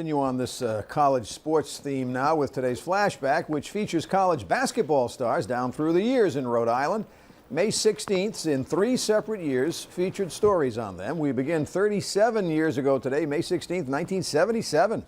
Continue on this college sports theme now with today's Flashback, which features college basketball stars down through the years in Rhode Island. May 16th, in 3 separate years, featured stories on them. We begin 37 years ago today, May 16th, 1977.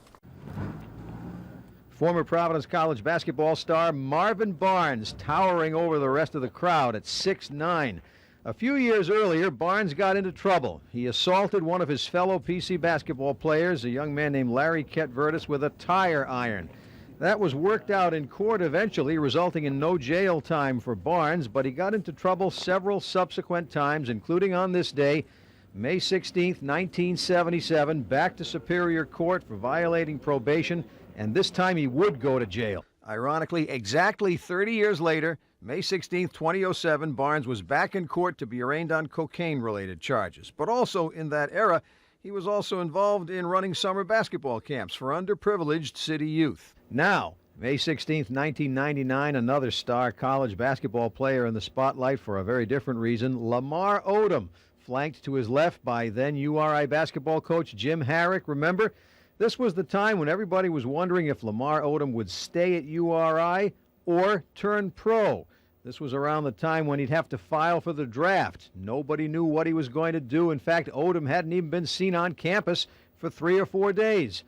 Former Providence College basketball star Marvin Barnes towering over the rest of the crowd at 6'9". A few years earlier, Barnes got into trouble. He assaulted one of his fellow PC basketball players, a young man named Larry Ketvertis, with a tire iron. That was worked out in court eventually, resulting in no jail time for Barnes, but he got into trouble several subsequent times, including on this day, May 16, 1977, back to Superior Court for violating probation, and this time he would go to jail. Ironically, exactly 30 years later, May 16, 2007, Barnes was back in court to be arraigned on cocaine-related charges. But also in that era, he was also involved in running summer basketball camps for underprivileged city youth. Now, May 16, 1999, another star college basketball player in the spotlight for a very different reason, Lamar Odom, flanked to his left by then URI basketball coach Jim Harrick. Remember, this was the time when everybody was wondering if Lamar Odom would stay at URI or turn pro. This was around the time when he'd have to file for the draft. Nobody knew what he was going to do. In fact, Odom hadn't even been seen on campus for 3 or 4 days.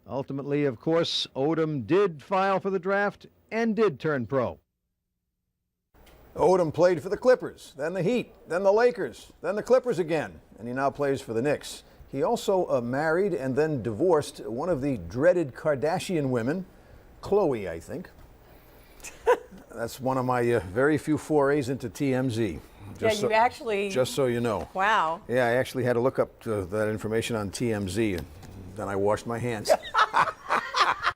Ultimately, of course, Odom did file for the draft and did turn pro. Odom played for the Clippers, then the Heat, then the Lakers, then the Clippers again, and he now plays for the Knicks. He also married and then divorced one of the dreaded Kardashian women, Khloe, I think. That's one of my very few forays into TMZ. Just so you know. Wow. Yeah, I actually had to look up that information on TMZ, and then I washed my hands.